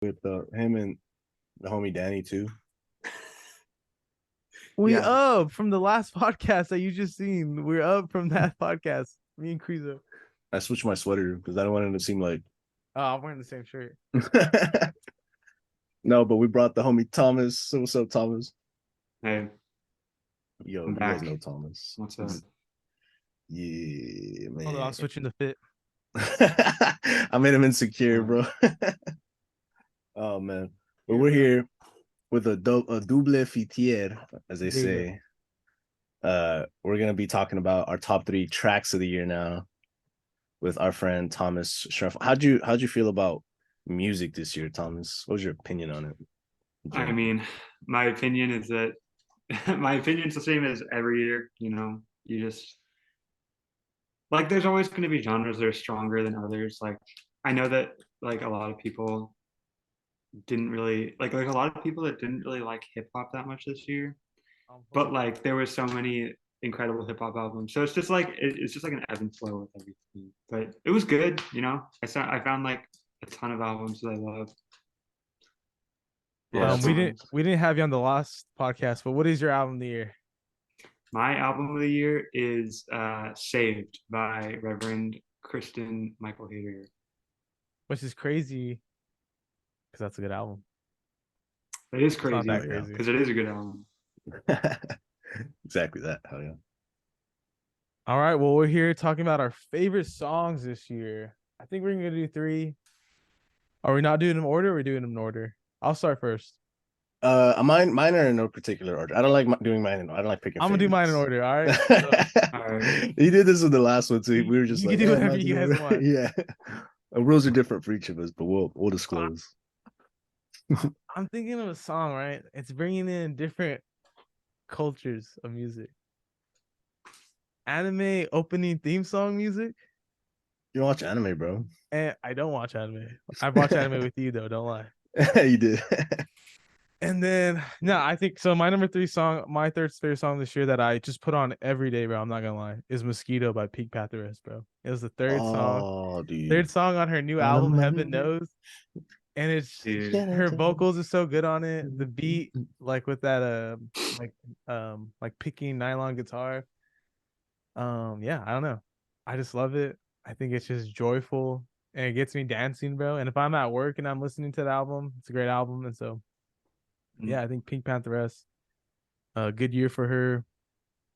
with him and the homie Danny too. We Yeah. up from the last podcast that you just seen. We're up from that podcast. Me and Krizo. I switched my sweater because I don't want it to seem like Oh, I'm wearing the same shirt. no, but we brought the homie Thomas. So what's up, Thomas? Hey, Yo, I'm you guys back. know Thomas. What's up? Yeah, Hold on, man. I'm switching the fit. I made him insecure, bro. Oh man. But Here, we're bro. here with a double fitier, as they There you go. say. We're gonna be talking about our top three tracks of the year now with our friend Thomas Stremfel. How'd you feel about music this year, Thomas? What was your opinion on it in I general? mean, my opinion is that my opinion's the same as every year. You just like there's always going to be genres that are stronger than others. Like I know that like a lot of people didn't really like. There's a lot of people that didn't really like hip hop that much this year, but like there was so many incredible hip hop albums. So it's just like an ebb and flow with everything. But it was good. I found like a ton of albums that I love. A Yeah, lot of We that's didn't songs. we didn't have you on the last podcast, but what is your album of the year? My album of the year is Saved by Reverend Kristen Michael Hayter. Which is crazy because that's a good album. It is It's not crazy that hell crazy. because it is a good album. yeah. Exactly that. Hell yeah. All right, well, we're here talking about our favorite songs this year. I think we're gonna do three. Are we not doing them in order? Or are we doing them in order? I'll start first. Mine are in no particular order. I don't like doing mine. I don't like picking I'm gonna do mine in favorites. order. All right. So All right. He did this with the last one too. you, We were just you can like, do yeah, whatever mine's you in guys order. want. Yeah. Rules are different for each of us, but we'll disclose. I'm thinking of a song, right? It's bringing in different cultures of music. Anime opening theme song music. You don't watch anime, bro. And I don't watch anime. I watch anime with you though, don't lie. You did. And then no, I think so. My number three song, my third favorite song this year that I just put on every day, bro. I'm not gonna lie, is Mosquito by Pink Pantheress, bro. It was the Oh, third dude. song on her new On a album, Heaven Monday. Knows. And it's Dude. her vocals is so good on it. The beat, like with that like picking nylon guitar. Yeah, I don't know. I just love it. I think it's just joyful and it gets me dancing, bro. And if I'm at work and I'm listening to the album, it's a great album. And so yeah, I think Pink Pantheress, good year for her.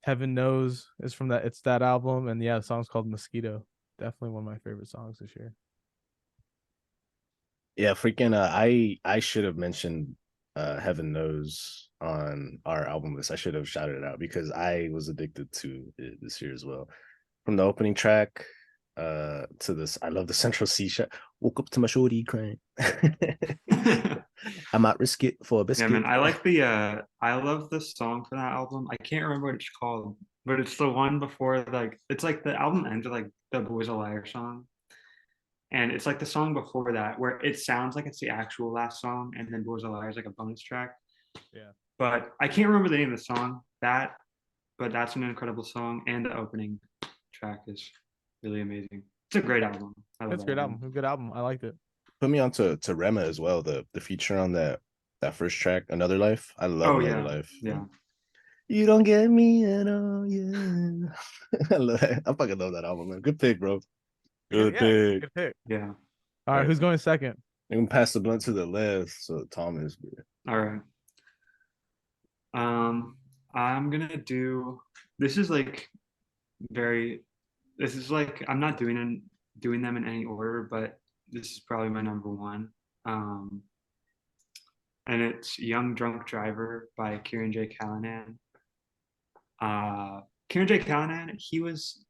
Heaven Knows is from that. It's that album, and yeah, the song's called Mosquito. Definitely one of my favorite songs this year. Yeah, freaking I should have mentioned Heaven Knows on our album list. I should have shouted it out because I was addicted to it this year as well. From the opening track to this, I love the Central C shot. Woke up to my shorty crying. I might risk it for a Yeah, man. biscuit. I love the song for that album. I can't remember what it's called, but it's the one before like it's like the album ends with like the Boys a Liar song. And it's like the song before that where it sounds like it's the actual last song, and then Boys a Liar is like a bonus track. Yeah. But I can't remember the name of the song. But that's an incredible song, and the opening track is really amazing. It's a great album. I love It's a that great album. album. A good album. I liked it. Put me on to Rema as well. The feature on that first track, Another Life. I love Oh Another yeah, Life. yeah. You don't get me at all, yeah. I fucking love that album, man. Good pick, bro. Good Yeah, pick. good pick. Yeah. All All right, right, who's going second? I'm gonna pass the blunt to the left, so Thomas. All right. Um, I'm gonna do. This is like very. This is like I'm not doing them in any order, but this is probably my number one. Um, and it's "Young Drunk Driver" by Kieran J. Callanan. Kieran J. Callanan, he was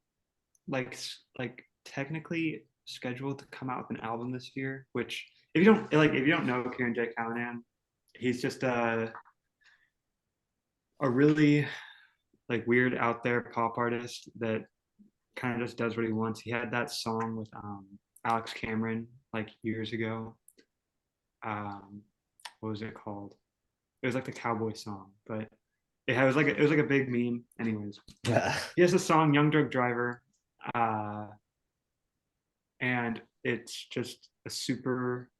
like technically scheduled to come out with an album this year. Which if you don't know Kieran J. Callanan, he's just a really like weird out there pop artist that kind of just does what he wants. He had that song with Alex Cameron like years ago. Um, what was it called? It was like the cowboy song, but it was like a big meme. Anyways, he has a song "Young Drunk Driver," and it's just a super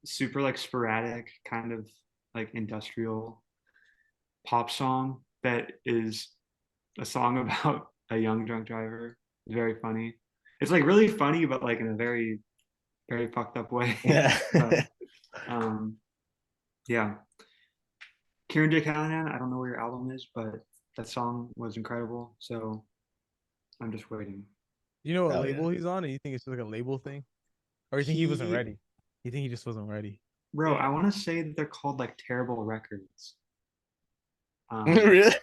super like sporadic kind of like industrial pop song that is a song about a young drunk driver. It's very funny. It's like really funny, but like in a very, very fucked up way. Yeah. But yeah. Kieran J. Callahan, I don't know where your album is, but that song was incredible. So I'm just waiting. You know what Oh yeah. label he's on? And you think it's just like a label thing, or you think he wasn't He, ready? You think he just wasn't ready? bro, I want to say that they're called like Terrible Records. Um, Really?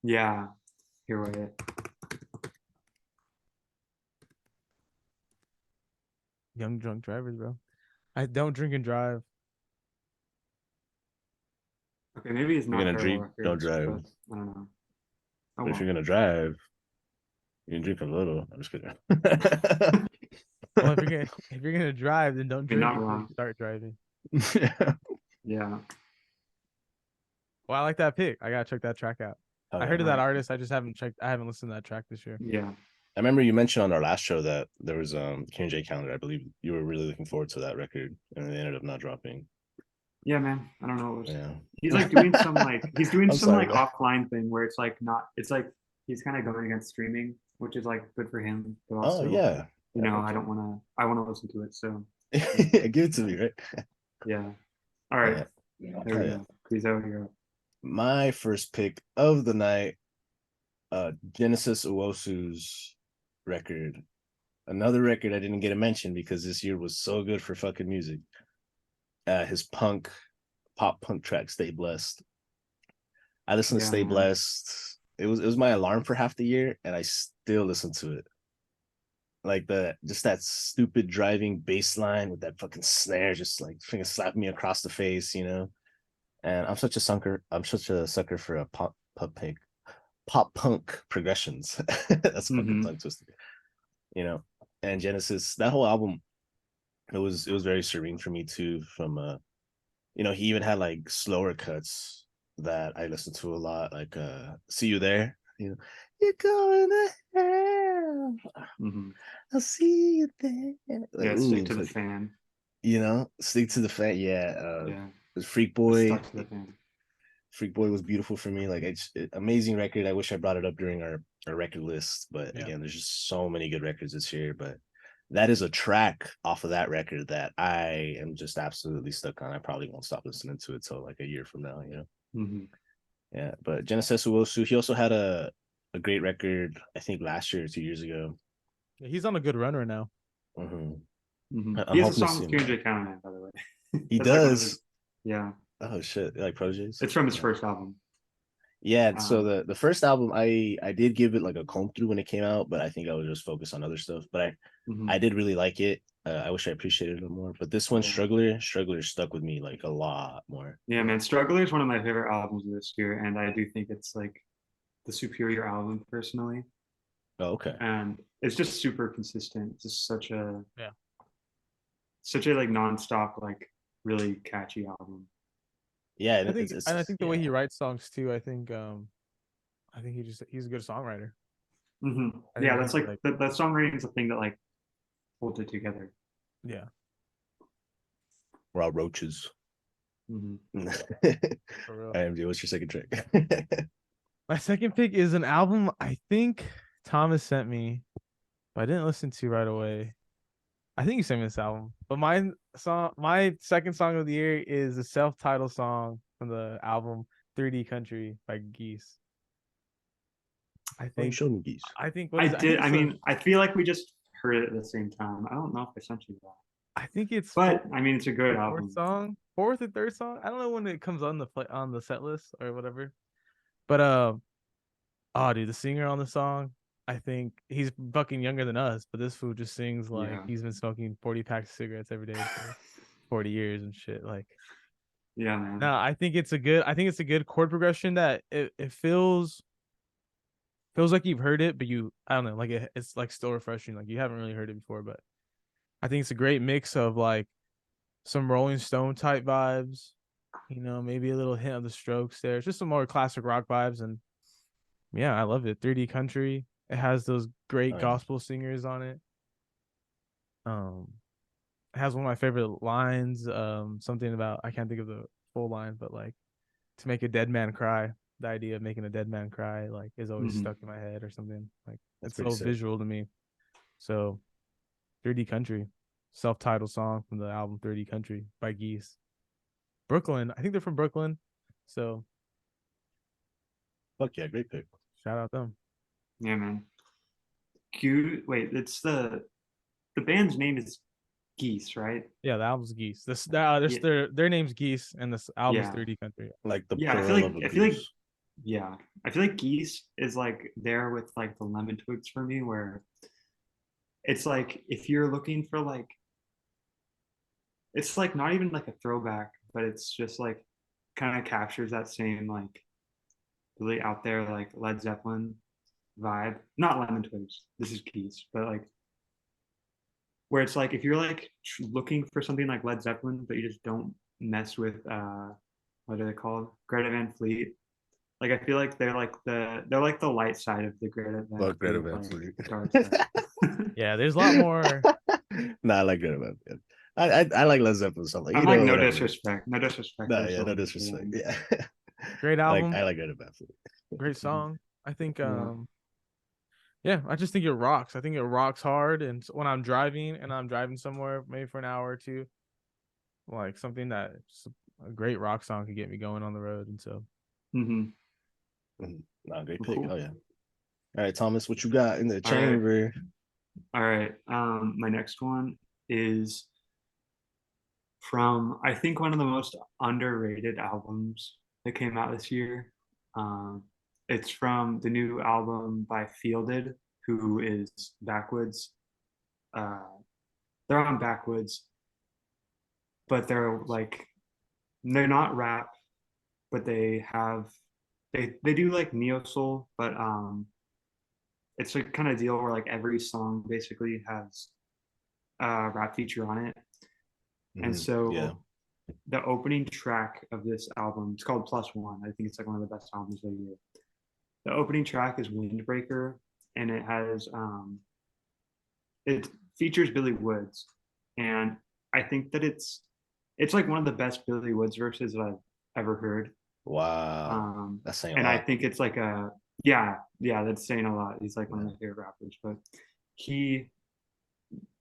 yeah, here we it. Young drunk drivers, bro. I don't drink and drive. Okay, maybe it's If you're not gonna Terrible drink, don't Records, drive. but I don't know. Oh But if you're well. gonna drive, you can drink a little. I'm just kidding. Well, if you're gonna drive, then don't You're drink not before you wrong. start driving. Yeah. Yeah. Well, I like that pick. I gotta check that track out. Oh I yeah. heard of that Right. artist. I just haven't checked. I haven't listened to that track this year. Yeah. I remember you mentioned on our last show that there was King J Calendar. I believe you were really looking forward to that record, and they ended up not dropping. Yeah, man. I don't know. Yeah. He's like doing some like he's doing I'm some sorry, like man. offline thing where it's like not it's like he's kind of going against streaming, which is like good for him, but Oh also, yeah. you Yeah, know, okay. I wanna listen to it. So Give it to me, right? yeah. All right. Yeah. There Oh we yeah. go. Please out here. My first pick of the night, Genesis Uwosu's record. Another record I didn't get a mention because this year was so good for fucking music. His pop punk track, Stay Blessed. I listened to Yeah, Stay man. Blessed. It was my alarm for half the year, and I still listen to it. Like just that stupid driving bass line with that fucking snare, just like freaking slapping me across the face, you know. And I'm such a sucker. I'm such a sucker for a pop punk progressions. That's fucking Mm-hmm. tongue twisted, you know. And Genesis, that whole album, it was very serene for me too. From he even had like slower cuts that I listened to a lot, like See You There, you're going to hell. Mm-hmm. I'll see you there. Like, Yeah, stick ooh, to the fuck, fan. stick to the fan. Yeah, Yeah. Freak Just Boy. stuck to the fan. Freak Boy was beautiful for me. Like, amazing record. I wish I brought it up during our record list, but Yeah. again, there's just so many good records this year. But that is a track off of that record that I am just absolutely stuck on. I probably won't stop listening to it till like a year from now. Mm-hmm. Yeah. But Genesis Uwosu, he also had a great record. I think last year or 2 years ago. Yeah, he's on a good run right now. Mm-hmm. Mm-hmm. I'm He has a hoping to song see with him Kieran back. J. Callahan, by the way. He That's like one of his. does. Yeah, Oh shit! Like Proteges. it's from his Yeah. first album. Yeah, so Um, the first album I did give it like a comb through when it came out, but I think I was just focused on other stuff. But I mhm. did really like it. I wish I appreciated it more. But this one, Yeah, Struggler stuck with me like a lot more. yeah, man. Struggler is one of my favorite albums of this year, and I do think it's like the superior album personally. Oh, okay. And it's just super consistent. It's just Yeah. such a like nonstop, like really catchy album. Yeah, I and think and I it's think the way yeah. he writes songs too, I think he's a good songwriter. Hmm. I Yeah, think that's he's like like that songwriting is the thing that like holds it together. yeah, Raw Roaches. Hmm. for real. IMG, what's your second track? My second pick is an album I think Thomas sent me, but I didn't listen to right away. I think you sent me this album. But my second song of the year is the self-titled song from the album 3D Country by Geese. I Oh, you think showed me geese. I think what I is it? I think did. I it's a mean, I feel like we just heard it at the same time. I don't know if I sent you that, I think it's but I mean, it's a good fourth album. song, fourth or third song. I don't know when it comes on on the set list or whatever. But oh dude, the singer on the song, I think he's fucking younger than us, but this fool just sings like Yeah. he's been smoking 40 packs of cigarettes every day for 40 years and shit. Like, Yeah, man. no, I think it's a good chord progression that it feels like you've heard it, but I don't know, like it's like still refreshing. Like you haven't really heard it before, but I think it's a great mix of like some Rolling Stone type vibes, maybe a little hint of the Strokes there. It's just some more classic rock vibes, and yeah, I love it. 3D Country. It has those great Oh yeah. gospel singers on it. Um, has one of my favorite lines. Something about, I can't think of the full line, but like, to make a dead man cry. The idea of making a dead man cry like is always Mhm. stuck in my head or something. Like That's it's pretty so sick. visual to me. So 3D Country, self-titled song from the album 3D Country by Geese. Brooklyn. I think they're from Brooklyn. So Fuck yeah, great pick. shout out them. Yeah, man. Wait, it's the band's name is Geese, right? Yeah, the album's Geese. Yeah, Their name's Geese, and this album's yeah, 3D Country. Like the yeah. plural of a I feel like, goose. yeah, I feel like Geese is like there with like the Lemon Twigs for me, where it's like if you're looking for like, it's like not even like a throwback, but it's just like kind of captures that same like really out there like Led Zeppelin vibe. Not Lemon Twigs. This is Geese, but like where it's like if you're like looking for something like Led Zeppelin, but you just don't mess with what are they called? Greta Van Fleet. Like I feel like they're like the light side of the Greta Van Fuck Greta Fleet Van like Fleet. dark side. Yeah, there's a lot more. Nah, I like Greta Van Fleet. I like Led Zeppelin stuff. Like, I'm you like know, no whatever. disrespect, no disrespect. No, I yeah, still no like it for disrespect. them. Yeah. Great album, I like Greta Van Fleet. great song. I think Yeah. yeah, I just think it rocks. I think it rocks hard, and when I'm driving and I'm driving somewhere, maybe for an hour or two, like something that a great rock song could get me going on the road. And so Mm-hmm. Nah, great Well, pick. cool. Oh yeah. All right, Thomas, what you got in the All right. chamber? All right. My next one is from I think one of the most underrated albums that came out this year. Um, it's from the new album by Fielded, who is Backwoods. Uh, they're on Backwoods, but they're not rap, but they do like neo soul, but it's a kind of deal where like every song basically has a rap feature on it. And Yeah. so the opening track of this album, it's called Plus One. I think it's like one of the best albums of the year. The opening track is Windbreaker, and it features Billy Woods, and I think that it's like one of the best Billy Woods verses that I've ever heard. Wow. Um, That's saying a and I lot. think it's like yeah, that's saying a lot. He's like one of Yeah. my favorite rappers, but he,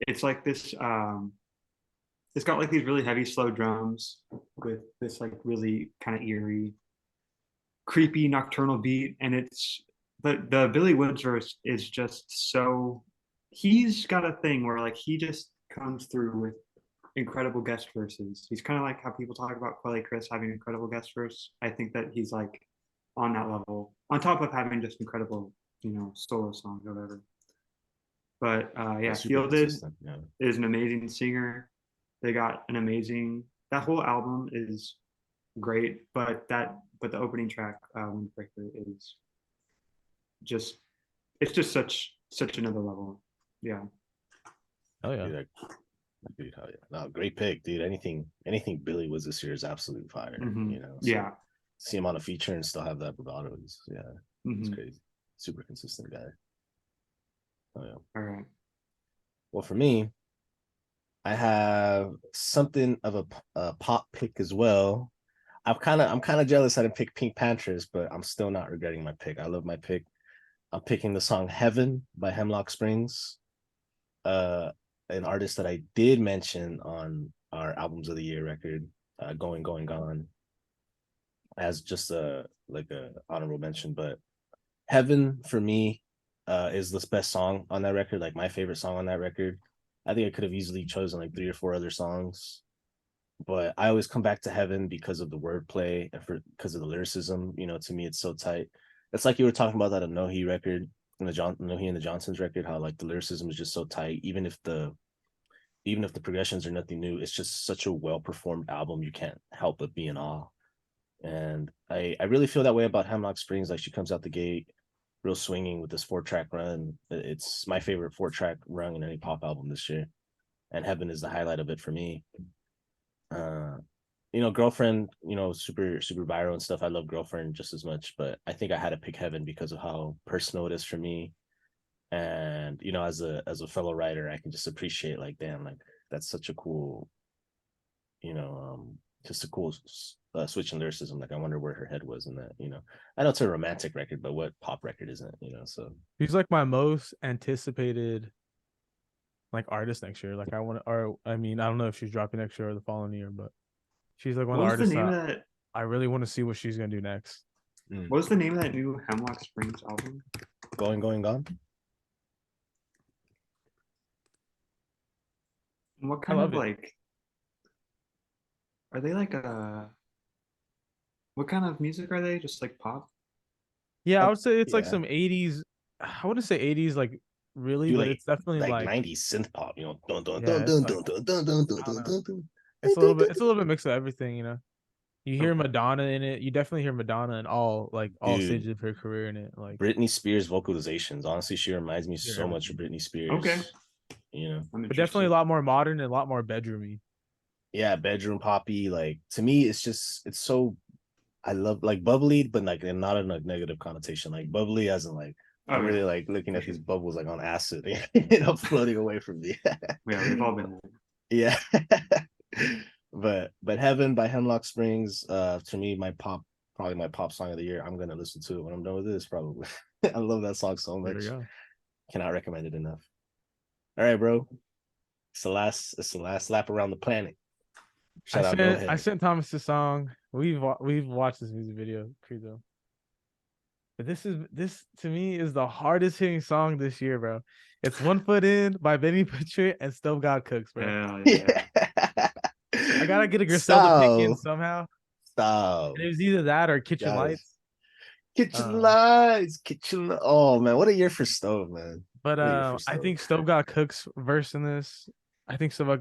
it's like this. It's got like these really heavy slow drums with this like really kind of eerie, creepy nocturnal beat, and it's the Billy Woods verse is just so, he's got a thing where like he just comes through with incredible guest verses. He's kind of like how people talk about Quelly Chris having incredible guest verse. I think that he's like on that level, on top of having just incredible, solo songs or whatever. But Yeah, yeah, super Fielded consistent. Yeah. is an amazing singer. They got an amazing, that whole album is great, but the opening track, Windbreaker, is just, it's just such another level. Yeah. oh yeah, Dude, hell yeah. No, great pick, dude. Anything Billy was this year is absolute fire, Hmm. So Yeah. see him on a feature and still have that bravado is, yeah, it's Hmm. crazy. Super consistent guy. Oh yeah. All right. Well, for me, I have something of a pop pick as well. I'm kind of jealous I didn't pick Pink Panthers, but I'm still not regretting my pick. I love my pick. I'm picking the song Heaven by Hemlock Springs. Uh an artist that I did mention on our albums of the year record, Going Going Gone, as just a honorable mention. But Heaven for me is the best song on that record, like my favorite song on that record. I think I could have easily chosen like 3 or 4 other songs, but I always come back to Heaven because of the wordplay and because of the lyricism. To me, it's so tight. It's like you were talking about that Nohi record and the Nohi and the Johnsons record, how like the lyricism is just so tight. Even if the progressions are nothing new, it's just such a well performed album. You can't help but be in awe. And I really feel that way about Hemlock Springs. Like she comes out the gate real swinging with this 4-track run. It's my favorite 4-track run in any pop album this year, and Heaven is the highlight of it for me. Uh, Girlfriend, super super viral and stuff. I love Girlfriend just as much, but I think I had to pick Heaven because of how personal it is for me. And as a fellow writer, I can just appreciate like, damn, like that's such a cool, just a cool switch in lyricism. Like I wonder where her head was in that. I know it's a romantic record, but what pop record isn't? So She's like my most anticipated like artist next year. Like I want to, or I mean, I don't know if she's dropping next year or the following year, but she's like one What of the was the artists name that of that? I really want to see what she's gonna do next. What was the name of that new Hemlock Springs album? going gone. And what I kind love of it. like are they like what kind of music are they? Just like pop? Yeah, I would say it's like Yeah, some '80s. I wouldn't say '80s like really, do but it's definitely like like 90s synth pop. Dun dun yeah, dun it's dun like dun dun dun dun dun I don't know. dun dun. It's a little bit mix of everything, you know. You hear Okay. Madonna in it. You definitely hear Madonna in all Dude, stages of her career in it. Like Britney Spears vocalizations. Honestly, she reminds me hear so much of everything. Britney Okay. Spears. I'm But definitely a interested. lot more modern and a lot more bedroomy. Yeah, bedroom poppy. Like to me, it's so I love like bubbly, but like and not in a negative connotation. Like bubbly as in like I'm Oh yeah, really like looking for at these sure. bubbles like on acid, floating away from me. Yeah, we've all been there. Yeah. but Heaven by Hemlock Springs, to me, probably my pop song of the year. I'm gonna listen to it when I'm done with this, probably. I love that song so There we much. go. Cannot recommend it enough. All right, bro. It's the last lap around the planet. Shout out, go I ahead. sent Thomas this song. We've watched this music video, Credo. But this to me is the hardest hitting song this year, bro. It's One Foot In by Benny Butcher and Still God Cooks, bro. Hell yeah. Yeah. I gotta get a Griselda pick in Stop. somehow. Stop. And it was either that or Kitchen Got it. Lights. Kitchen Um, lights, Oh man, what a year for Stove, man. but What a year for I Stove. think Still God Cooks verse in this. I think so.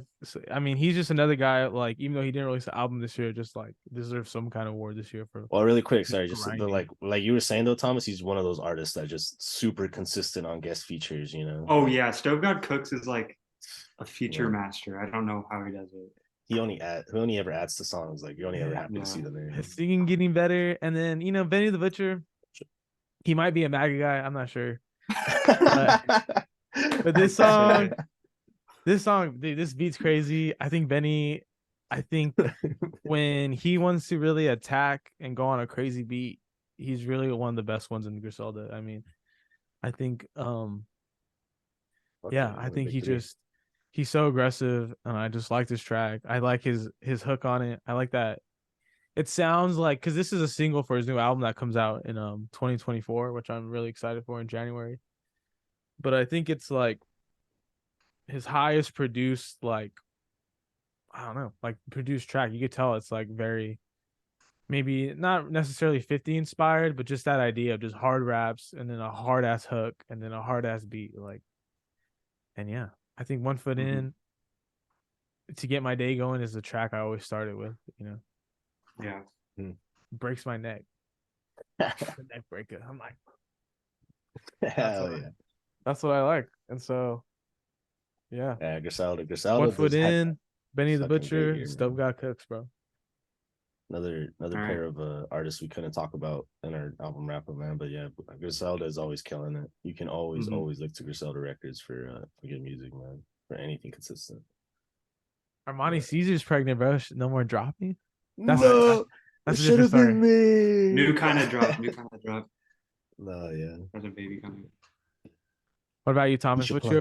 I mean, he's just another guy. Like, even though he didn't release an album this year, just like deserves some kind of award this year for Well, really quick, just sorry, just the grinding. like you were saying though, Thomas, he's one of those artists that just super consistent on guest features, Oh like yeah, Stove God Cooks is like a you feature know, master. I don't know how he does it. he only ever adds to songs. Like you're only ever Yeah, happy to Yeah. see them there. his singing getting better, and then Benny the Butcher. He might be a MAGA guy. I'm not sure, but I could say that. dude, this beat's crazy. I think Benny. I think when he wants to really attack and go on a crazy beat, he's really one of the best ones in Griselda. I mean, I think yeah, I Only think victory. he's so aggressive and I just like this track. I like his hook on it. I like that. It sounds like cuz this is a single for his new album that comes out in 2024, which I'm really excited for in January. But I think it's like his highest produced like I don't know, like produced track. You could tell it's like very maybe not necessarily 50 inspired, but just that idea of just hard raps and then a hard ass hook and then a hard ass beat. Like, and yeah, I think One Foot Mhm. In to get my day going is the track I always started with. Yeah. Breaks my neck, the neck breaker. I'm like, that's Hell what I, yeah. that's what I like. And so, yeah, Yeah, Griselda. One Griselda Foot does had In, Benny the fucking great Butcher, year, Stove man. Got Cooks, bro. Another All right. pair of artists we couldn't talk about in our album wrap up, man. But yeah, Griselda is always killing it. You can Mhm. always look to Griselda Records for good music, man. For anything consistent. Armani But Caesar's pregnant, bro. No more dropping. That's What? that's no, it that's a should different have been story. New me. kind of drop. New kind of drop. No, yeah. There's a baby coming. What about you, You Thomas? should What's plug.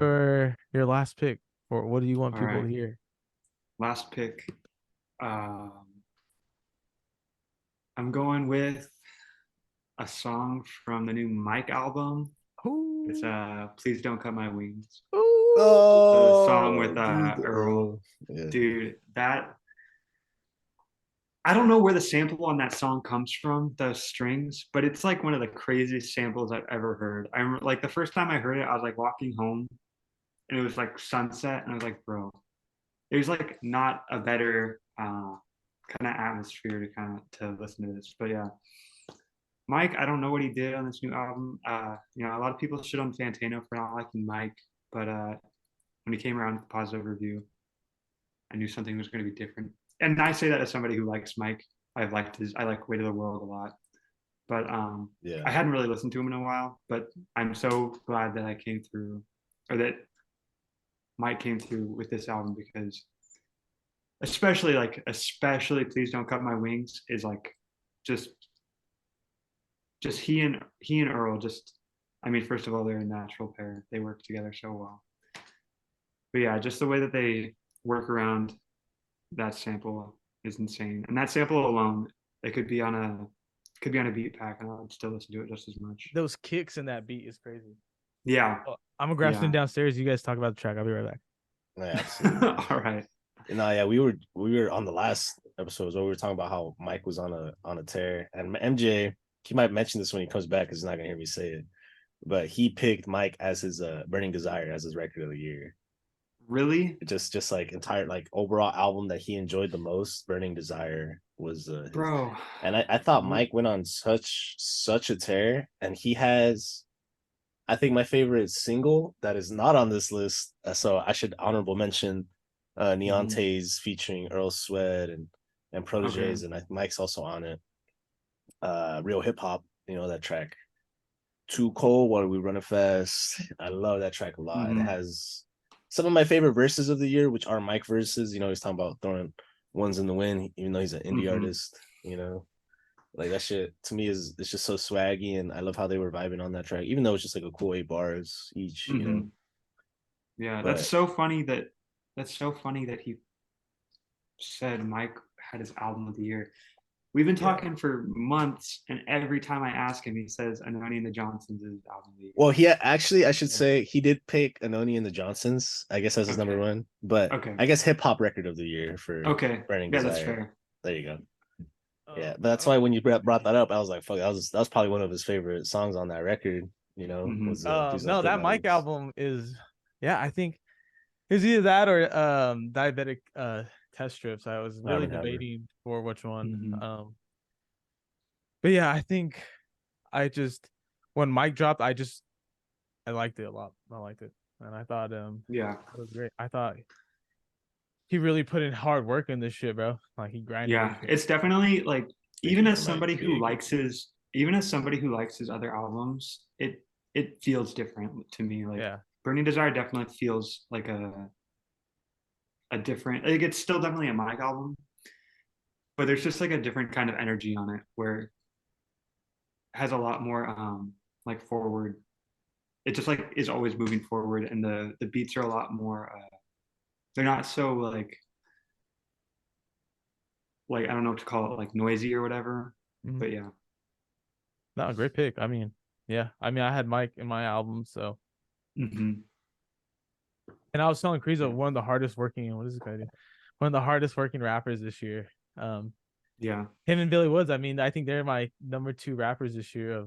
your last pick? Or what do you want All people to right. hear? Last pick. Um, I'm going with a song from the new Mike album. It's Ooh, Please Don't Cut My Wings. The song Oh, with dude. Earl. Yeah. Dude, that I don't know where the sample on that song comes from, the strings, but it's like one of the craziest samples I've ever heard. I remember like the first time I heard it, I was like walking home and it was like sunset and I was like, bro, there's like not a better kind of atmosphere to to listen to this. But yeah, Mike, I don't know what he did on this new album. A lot of people shit on Fantano for not liking Mike, but when he came around with a positive review, I knew something was going to be different. And I say that as somebody who likes Mike. I like Weight of the World a lot, but Yeah. I hadn't really listened to him in a while. But I'm so glad that I came through, or that Mike came through with this album because especially Please Don't Cut My Wings is like just he and Earl just, I mean, first of all, they're a natural pair. They work together so well. But yeah, just the way that they work around that sample is insane. And that sample alone, it could be on a beat pack and I would still listen to it just as much. Those kicks in that beat is crazy. Yeah. Oh, I'm gonna grab Yeah. something downstairs. You guys talk about the track. I'll be right back. Yeah, absolutely. All right. No, yeah, we were on the last episodes where we were talking about how Mike was on a tear, and MJ, he might mention this when he comes back because he's not gonna hear me say it, but he picked Mike as his Burning Desire as his record of the year. Really? Just like entire like overall album that he enjoyed the most, Burning Desire was his. Bro. And I thought Mike went on such a tear, and he has, I think, my favorite single that is not on this list. So I should honorable mention Neonte's featuring Earl Sweat and Proteges, Okay. and Mike's also on it. Real Hip Hop, that track. Too Cold While We Running Fast. I love that track a lot. It has some of my favorite verses of the year, which are Mike verses. He's talking about throwing ones in the wind, even though he's an indie artist. Like that shit to me it's just so swaggy, and I love how they were vibing on that track, even though it's just like a cool 8 bars each. Yeah, But that's so funny that he said Mike had his album of the year. We've been talking for months, and every time I ask him, he says Anoni and the Johnsons is his album of the year. well, he actually, I should say, he did pick Anoni and the Johnsons, I guess, as his number one. But I guess hip hop record of the year for Burning Desire. That's fair. There you go. Yeah, but that's why when you brought that up, I was like, "Fuck!" That was probably one of his favorite songs on that record. Was no, that Mike album is, I think it's either that or Diabetic Test Strips. I was really debating for which one. But yeah, I think when Mike dropped, I liked it a lot. I liked it, and I thought it was great. I thought he really put in hard work in this shit, bro. Like he grinded. Yeah, it's definitely like even as somebody who likes his other albums, it feels different to me. Like Burning Desire definitely feels like a different, like it's still definitely a Mike album, but there's just like a different kind of energy on it where it has a lot more like forward. It just like is always moving forward, and the beats are a lot more they're not so like I don't know what to call it, like noisy or whatever. But yeah. No, great pick. I mean, I had Mike in my album, so. And I was telling Kriza, one of the hardest working, what is this guy do? One of the hardest working rappers this year. Yeah. Him and Billy Woods. I mean, I think they're my number 2 rappers this year.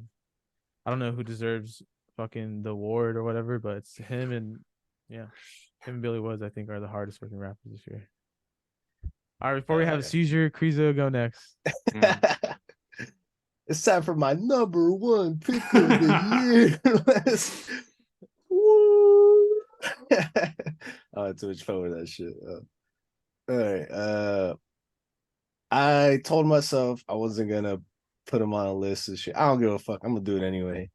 I don't know who deserves fucking the award or whatever, but it's him and Billy Woods, I think, are the hardest working rappers this year. All right, before we have a seizure, Kriza, go next. It's time for my number 1 pick of the year. Woo! Oh, too much fun with that shit. All right. I told myself I wasn't gonna put him on a list and shit. I don't give a fuck. I'm gonna do it anyway.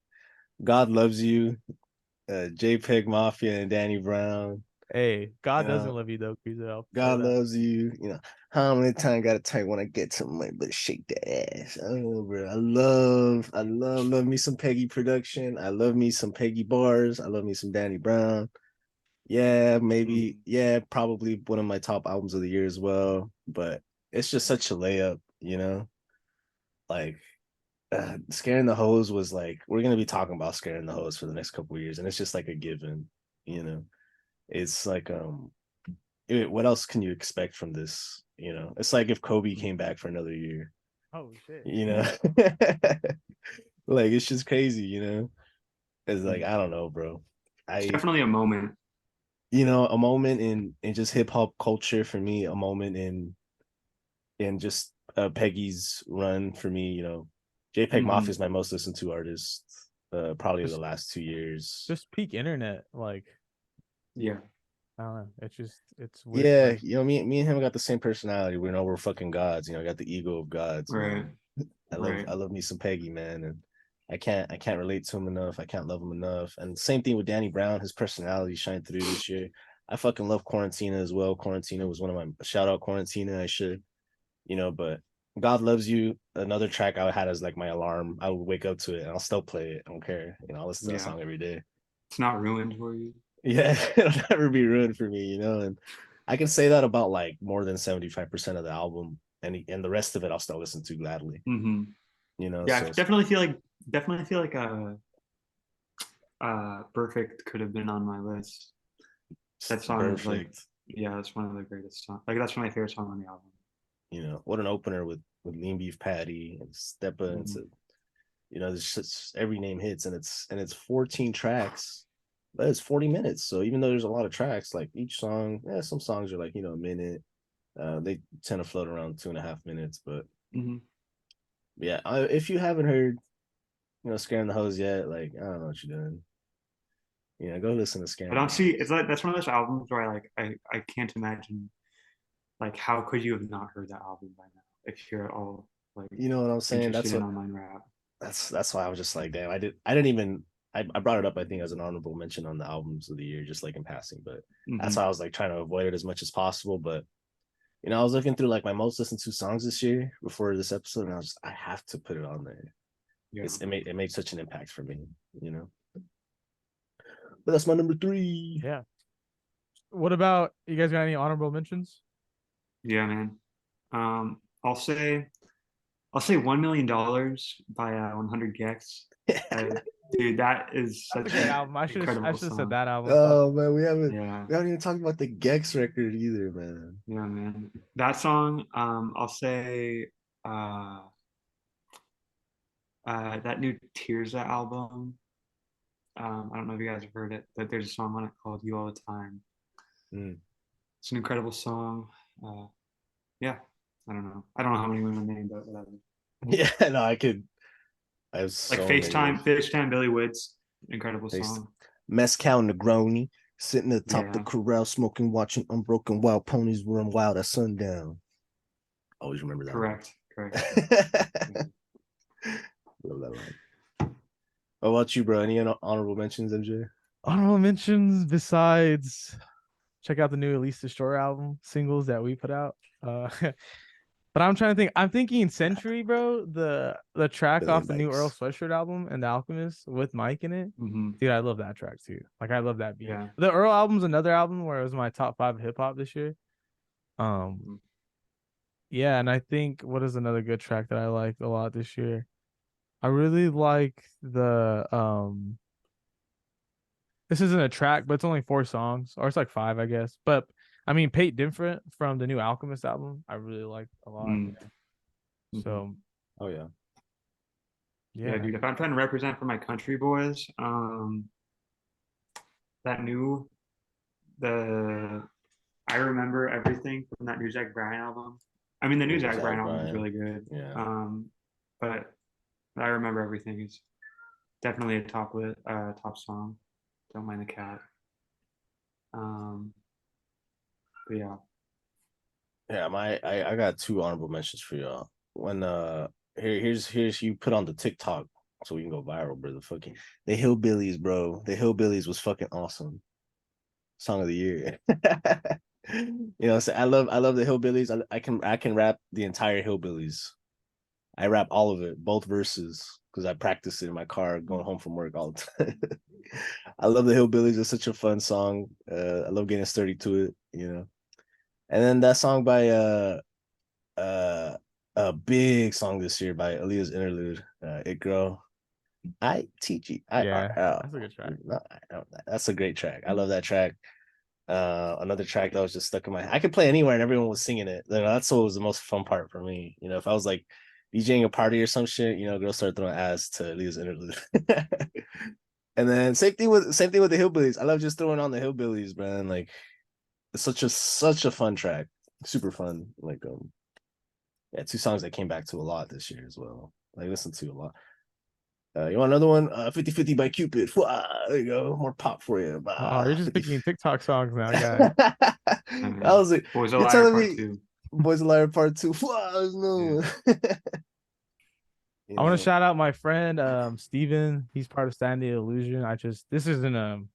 God Loves You, JPEG Mafia and Danny Brown. Hey, God doesn't love you though, Kriza. God loves you. How many times gotta type when I get to my but shake the ass. Oh, bro. I love me some Peggy production. I love me some Peggy bars. I love me some Danny Brown. Yeah, maybe. Yeah, probably one of my top albums of the year as well. But it's just such a layup, Like, Scaring the Hoes was like, we're gonna be talking about Scaring the Hoes for the next couple of years, and it's just like a given, It's like what else can you expect from this? It's like if Kobe came back for another year. Oh shit. Like it's just crazy, It's like I don't know, bro. It's definitely a moment. A moment in just hip hop culture for me, a moment in just Peggy's run for me, JPEG Mafia is my most listened to artist probably the last 2 years. Just peak internet, like yeah. I don't know. It's weird. Yeah, me and him got the same personality. We're fucking gods. I got the ego of gods. Right. I love me some Peggy, man, and I can't relate to him enough. I can't love him enough. And same thing with Danny Brown. His personality shined through this year. I fucking love Quarantina as well. Quarantina was one of my shout out Quarantina. I should, but God Loves You, another track I had as like my alarm. I would wake up to it and I'll still play it. I don't care. I'll listen to that Yeah, song every day. it's not ruined for you. Yeah, it'll never be ruined for me, and I can say that about like more than 75% of the album, and the rest of it I'll still listen to gladly. Hmm. Yeah, I So definitely feel like Perfect could have been on my list. That it's song is like, perfect. yeah, that's one of the greatest songs. Like that's my favorite song on the album. What an opener with Lean Beef Patty and Steppa Hmm. into, there's just every name hits, and it's 14 tracks, but it's 40 minutes. So even though there's a lot of tracks, like each song, some songs are like, a minute. They tend to float around 2.5 minutes, but Hmm. yeah, if you haven't heard, Scaring the Hose yet, like, I don't know what you're doing. Go listen to I Scaring don't the see. Hose. It's like that's one of those albums where I can't imagine like how could you have not heard that album by now if you're at all like You know what I'm saying? interested in online rap. That's why I was just like, damn, I didn't even I brought it up, I think, as an honorable mention on the albums of the year, just like in passing. But that's Hmm. why I was like trying to avoid it as much as possible. But I was looking through like my most listened to songs this year before this episode, and I have to put it on there. Yeah. It made such an impact for me, you know. But that's my number three. Yeah. What about you guys got any honorable mentions? Yeah, man. I'll say $1 million by 100 Gex. Uh, Dude, that is That's a such great an album. I incredible should have said song. that album. Oh man, we haven't Yeah, we haven't even talked about the Gex record either, man. yeah, man. That song, I'll say uh that new Tears album. I don't know if you guys have heard it, but there's a song on it called You All the Time. Mm. It's an incredible song. Yeah, I don't know. I don't know how many women named, but whatever. Yeah, no, I have Like so many. FaceTime Billy Woods, incredible Taste. song. Mezcal Negroni, sitting atop the Yeah, corral, smoking, watching unbroken wild ponies run wild at sundown. Always remember that line. correct. Love that line. What about you, bro? Any honorable mentions, MJ? Honorable mentions besides check out the new Elise Destroyer album singles that we put out. But I'm trying to think. I'm thinking Century, bro. The track Billy off the new Earl Bikes. Sweatshirt album and The Alchemist with Mike in it. Hmm. Dude, I love that track too. Like I love that beat. Yeah. The Earl album's another album where it was my top 5 hip hop this year. Um, Mhm. yeah, and I think what is another good track that I liked a lot this year? I really like the this isn't a track, but it's only 4 songs, or it's like 5, I guess. But I mean, Pate Different from the new Alchemist album, I really like a lot. Mm-hmm. So Oh yeah. Yeah, yeah, dude. If I'm trying to represent for my country boys, that new the I remember everything from that new Zach Bryan album. I mean, the new Ooh, Zach Bryan Zach album is Bryan. really good. Yeah. But I remember everything is definitely a top song. Don't mind the cat. Um, but yeah. Yeah, I got two honorable mentions for y'all. When here's you put on the TikTok so we can go viral, bro. The Hillbillies, bro. The Hillbillies was fucking awesome. Song of the year. So I love the Hillbillies. I can rap the entire Hillbillies. I rap all of it, both verses, because I practice it in my car going home from work all the time. I love the Hillbillies. It's such a fun song. I love getting sturdy to it. And then that song by uh a big song this year by Aaliyah's Interlude, It Girl. yeah, ITGIRL. that's a good track. That's a great track. I love that track. Another track that was just stuck in my head. I could play anywhere and everyone was singing it. That's what was the most fun part for me. If I was like DJing a party or some shit, girls start throwing ass to Leah's Interlude. And then same thing with the Hillbillies. I love just throwing on the Hillbillies, man. Like it's such a fun track. Super fun. Like yeah, two songs that came back to a lot this year as well. Like listen to a lot. You want another one? 50/50 by Cupid. There you go. More pop for you. Oh, you're just 50. picking TikTok songs now, guy. I I mean, was like, Boys a you're Liar telling Part me Two. Boys a Liar Part 2. There's Yeah. no one. you I want to know. shout out my friend Steven. He's part of Stand the Illusion. This isn't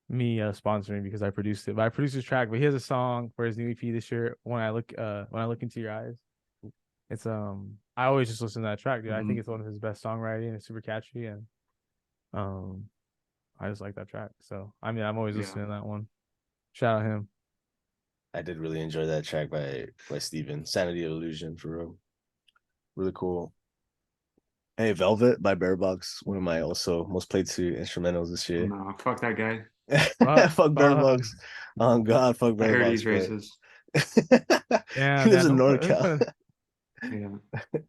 me sponsoring because I produced it. But I produced his track. But he has a song for his new EP this year. When I look into your eyes, it's I always just listen to that track, dude. I think it's one of his best songwriting. It's super catchy and um I just like that track. So I mean, I'm always listening to that one. Shout out him. I did really enjoy that track by Steven. Sanity of Illusion, for real. Really cool. Hey, Velvet by Bearbox, one of my also most played to instrumentals this year. No, fuck that guy. Fuck Bearbox. Oh God, fuck I heard Bearbox. he's racist. Yeah, He lives man. in NorCal. Yeah.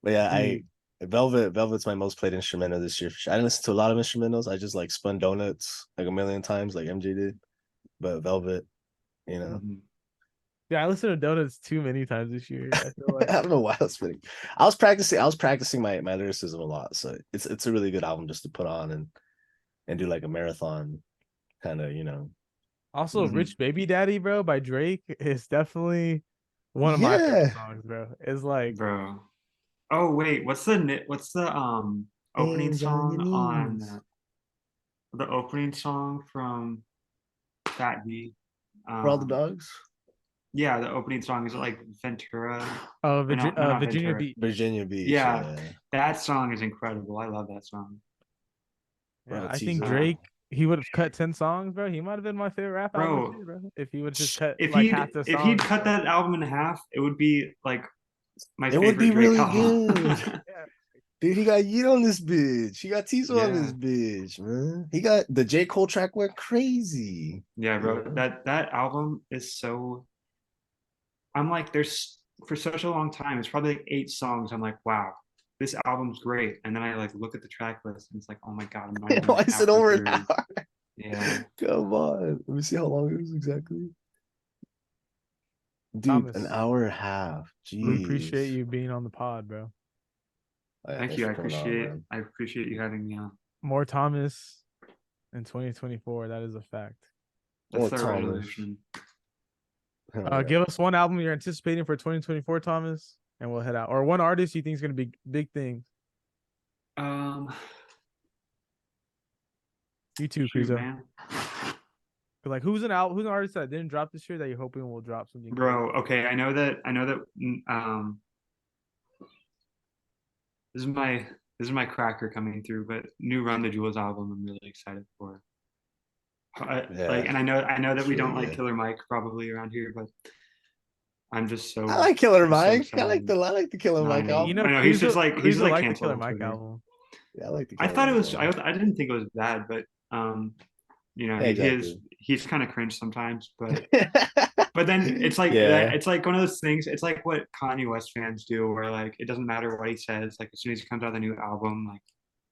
But yeah, Dude. Velvet's my most played instrumental this year. I didn't listen to a lot of instrumentals. I just like spun donuts like a million times, like MJ did. But Velvet, you know. Yeah, I listened to Donuts too many times this year. I feel I like don't know why I was spinning. I was practicing my lyricism a lot. So it's a really good album just to put on and do like a marathon kind of, you know. also Rich Baby Daddy, bro, by Drake is definitely one of my favorite Yeah. songs, bro. It's like Bro. Oh wait, what's the opening Hands on your song on knees. the opening song from Fat D? For all the dogs. Yeah, the opening song is it like Ventura? No, not Virginia Ventura. Beach. Virginia Beach, Yeah, yeah. that song is incredible. I love that song. Yeah, Bro, I think teaser. Drake, he would have cut 10 songs, bro. He might have been my favorite rap album Bro, too, bro. If he would just cut if like he'd half the if he'd songs, cut bro. that album in half, it would be like my It would favorite be Drake really album. good. Yeah. Dude, he got Yeet on this bitch. He got Tizo on Yeah. this bitch, man. He got the J. Cole track went crazy. Yeah, You bro. know? That album is so I'm like there's for such a long time, it's probably like 8 songs. I'm like, wow, this album's great. And then I like look at the track list and it's like, oh my God, I'm not even Why like is it halfway over an through. hour? Yeah. Come on. Let me see how long it is exactly. Dude, an Thomas, hour and a half. we Jeez. appreciate you being on the pod, bro. Oh, yeah, Thank thanks you. for coming on, man. I appreciate you having me on. More Thomas in 2024. That is a fact. That's Or the Thomas. resolution. Give us one album you're anticipating for 2024, Thomas, and we'll head out. Or one artist you think is gonna be big things. Um You too, Shoot, Krizo. man. Like who's an artist that didn't drop this year that you're hoping will drop something crazy? Bro, okay, I know that this is my cracker coming through, but new Run the Jewels album I'm really excited for. Yeah. Like, and I know that we don't Really like good. Killer Mike probably around here, but I'm just so I like Killer I'm so Mike. I excited. like the Killer No, I Mike know. You know, album. I know. He's Krizo like liked the canceled Killer on Mike Twitter. album. Yeah, I like the I Killer thought it Mike was album. I didn't think it was bad, but you know, Yeah, exactly. he's kind of cringe sometimes, but then Yeah. it's like one of those things. It's like what Kanye West fans do, where like it doesn't matter what he says. Like as soon as he comes out with a new album, like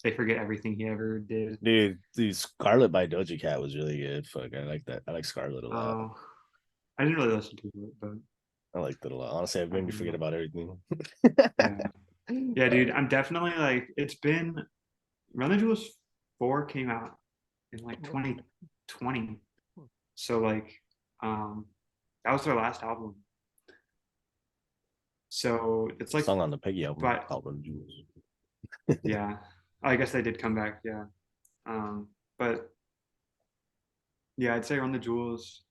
they forget everything he ever did. Dude, Scarlet by Doja Cat was really good. Fuck, I like that. I like Scarlet a lot. Oh, I didn't really listen to it, but I liked it a lot. Honestly, it I made me don't forget know. about everything. Yeah, yeah, dude. I'm definitely like it's been Run the Jewels 4 came out in like 2020, so like that was their last album. So it's like, Song on the Peggy album but called Run Jewels. yeah, I guess they did come back. Yeah, but yeah, I'd say Run the Jewels.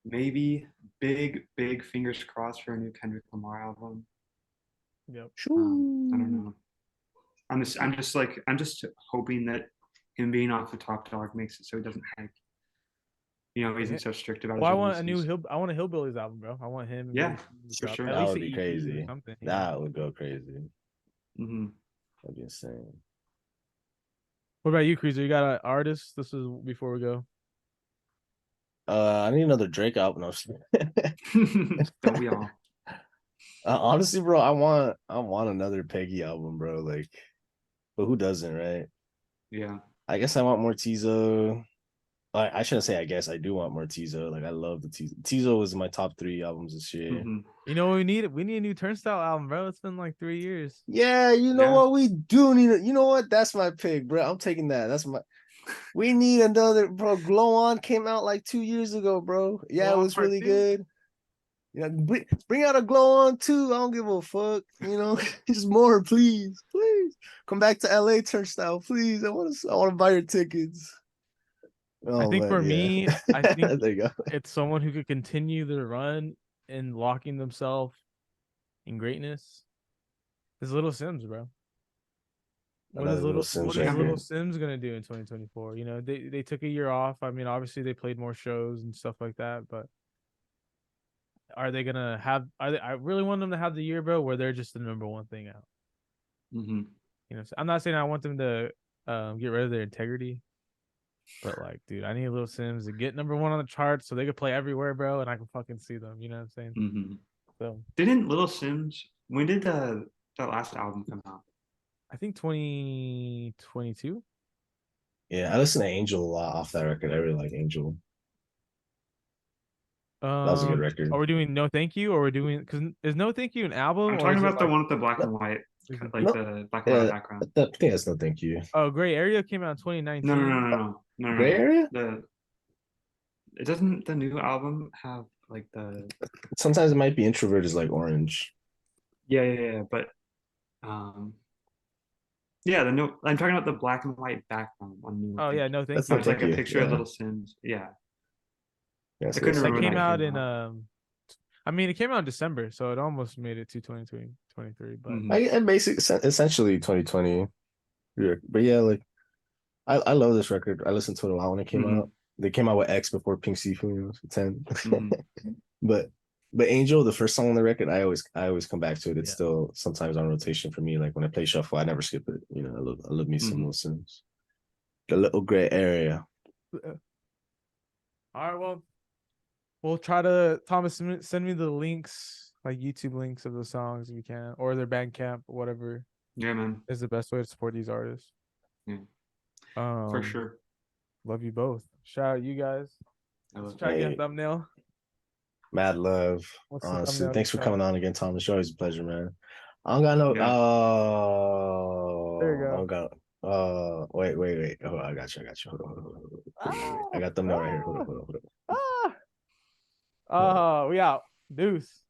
Maybe big fingers crossed for a new Kendrick Lamar album. Yep. I don't know. I'm just hoping that him being off the top dog makes it so he doesn't like, you know, he isn't so strict about his Well, releases. I want a Hillbillies album, bro. I want him. Yeah, to for drop sure. at That least would an be EP or crazy. something. That would go crazy. Mm-hmm. That'd be insane. What about you, Cruiser? You got an artist? This is before we go. I need another Drake album. No, Don't we all? honestly, bro, I want another Peggy album, bro. Like, but who doesn't, right? Yeah. I guess I want more Tizo. I shouldn't say I guess I do want more Tizo. Like I love the Tizo. Tizo was in my top 3 albums this year. Mm-hmm. You know what we need? We need a new Turnstile album, bro. It's been like 3 years. Yeah, you know what? We do need it. You know what? That's my pick, bro. I'm taking that. We need another, bro. Glow On came out like 2 years ago, bro. Yeah, Glow it On was Part really 2? good. You know, bring out a Glow On too. I don't give a fuck. You know, just more, please. Come back to LA Turnstile, please. I want to buy your tickets. I Oh think for man, yeah. me, I think There you go. it's someone who could continue the run and locking themselves in greatness is Little Sims, bro. Another Little Sims What is Yeah, Little record. man. Sims gonna do in 2024? You know, they took a year off. I mean, obviously they played more shows and stuff like that, but are they gonna have? Are they? I really want them to have the year, bro, where they're just the number one thing out. Hmm. You know, so I'm not saying I want them to get rid of their integrity, but like, dude, I need Little Sims to get number one on the charts so they can play everywhere, bro, and I can fucking see them. You know what I'm saying? Hmm. So Didn't Little Sims? When did the that last album come out? I think 2022. Yeah, I listen to Angel a lot off that record. I really like Angel. That was a good Are record. we doing No Thank You, or we're doing because is No Thank You an album, I'm or talking is it about the like one with the black No, and white, is it, like no, the black and white yeah, background. I think that's no thank you. oh, Gray Area came out in No, no, no, 2019? no, no, no, no, Gray no. area? The it doesn't the new album have like the Sometimes it might be introvert is like orange. yeah, but um yeah, the no I'm talking about the black and white background on New Oh Thank yeah, You. No Thank That's That no You. was like thank a you. picture of Yeah. Little Sims. Yeah, Yeah, I so couldn't that's no That remember when came thank that you. out came in out. I mean it came out in December, so it almost made it to 2023, but Hmm. I basic essentially 2020. Yeah. But yeah, like I love this record. I listened to it a lot when it came out. Hmm. They came out with X before Pink Seafood 10. Hmm. But Angel, the first song on the record, I always come back to it. It's yeah. still sometimes on rotation for me. Like when I play shuffle, I never skip it. You know, I love me some Hmm. Wilsons. The little gray area. All right, well, we'll try to Thomas send me the links, like YouTube links of the songs if you can, or their Bandcamp, whatever Yeah, man. is the best way to support these artists. Yeah, for Um, sure. love you both. Shout out you guys. I Let's love try it. to get a Hey, thumbnail. mad love. What's the Honestly, thumbnail thanks this for time? coming on again, Thomas. You're always a pleasure, man. I don't got no. Yeah. There you I don't go. got. Wait. Oh, I got you. I got you. Hold on. I Ah, got thumbnail right here. Hold on. ah, Hold on. Hold on. ah. Hold on. We out. Deuce.